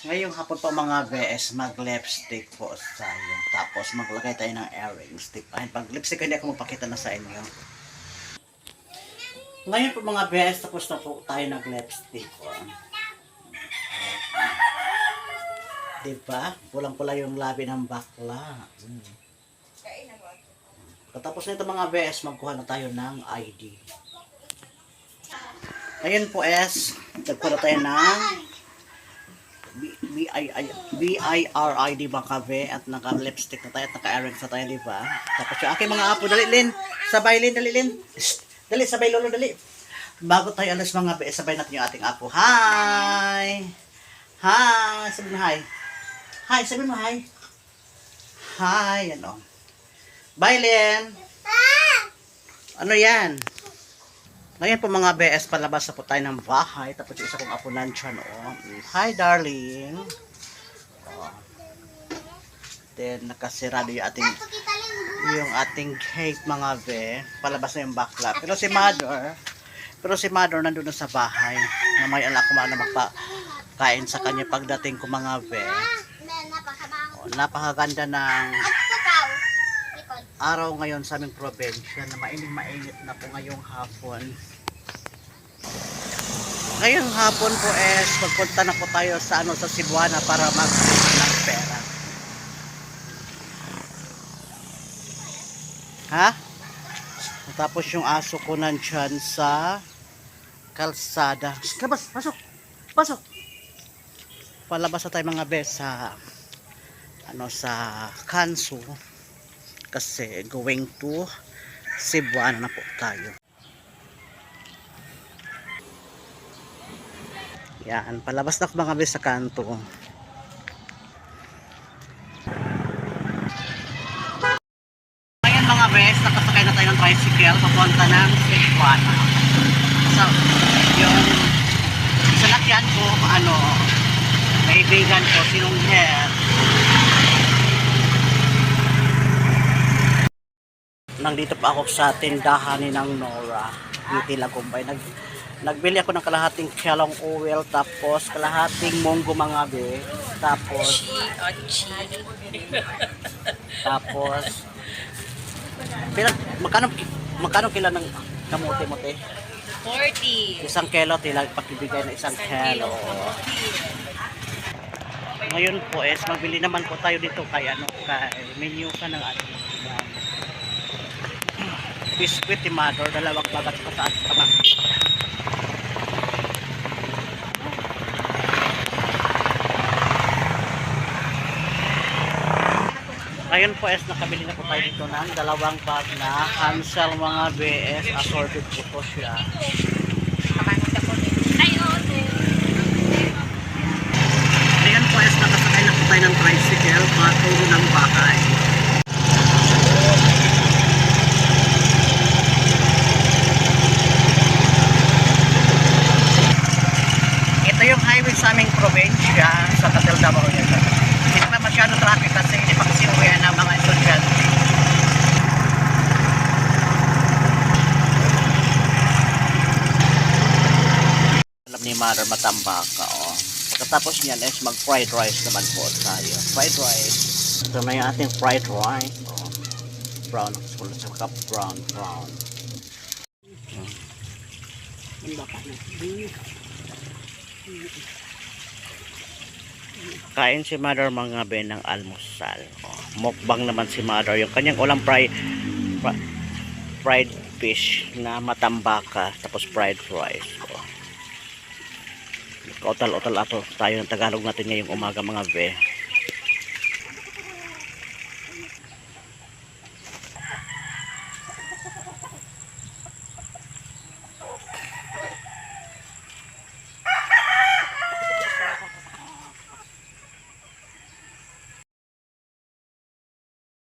Ngayong hapon po mga VS, mag-lipstick po tayo. Tapos maglagay tayo ng earrings. Ayun, pag lipstick hindi ako magpakita na sa inyo. Ngayon po mga VS, tapos na po tayo nag-lipstick po. Diba? Pulang-pula yung labi ng bakla. Tapos nito mga VS, magkuha na tayo ng ID. Ngayon po S, nagkuha na tayo ng BIRID mga kabe at naka-lipstick na tayo at naka-earrings na tayo, di ba? Tapos yung aking mga apo, dali Lin, sabay Lin, dali Lin. Dali, sabay lolo, dali. Bago tayo alas mga be, sabay natin yung ating apo. Hi! Hi! Sabi mo hi. Hi, sabi mo hi. Hi, ano. Bye Lin. Ano yan? Ngayon po mga BS, palabas na po tayo ng bahay. Tapos yung isa kong apo nandyan, oh. Hi, darling. Oh. Then, nakasirado yung ating gate, mga be. Palabas na yung bakla. Pero si mother nandun na sa bahay. Na may anak ko na magpakain sa kanya pagdating ko, mga be. Oh, napakaganda ng araw ngayon sa aming probinsya na mainit na po ngayong hapon. Ngayong hapon po magpunta na po tayo sa Cebuana para mag-save ng pera. Ha? Tapos yung aso ko nandyan sa kalsada. Labas, pasok. Pasok. Palabas na tayo mga bes sa sa Kanso. Kasi going to Cebuana na po tayo. Yan, palabas na ako mga bes sa kanto. Ngayon mga bes, nakasakay na tayo ng tricycle papunta ng Cebuana. So, yung salakyan ko, kaibigan ko, sinong head. Nandito pa ako sa tindahan ni ng Nora Beauty Lagumbay. Nagbili ako ng kalahating kelong oil, tapos kalahating munggo mga be, tapos magkano kila ng kamote-mote? 40. Isang kilo, pakibigay na isang kilo. Ngayon po magbili naman po tayo dito kay menu ka ng biscuit ni mother, dalawang bagat pa sa ating kama. Ngayon po nakabili na po tayo dito ng dalawang bag na Hansel mga BS, assorted po siya. Ngayon po nakasakay na po tayo ng tricycle patungo ng bahay. Ito yung highway sa aming probinsya sa Tatel Davao. Hindi naman masyado traffic kasi hindi pa kasi uwi ng mga estudyante. Alam ni Mother matambaka, oh. Pagkatapos niyan mag fried rice naman po tayo. Fried rice. Ito na yung ating fried rice, oh. Brown, saka brown. Kain si Mother mga be ng almusal. Oh, mukbang naman si Mother. Yung kanyang ulam fried fish na matambaka. Tapos fried rice. Oh. Kautal-utal ato tayo ng Tagalog natin ngayong umaga mga be.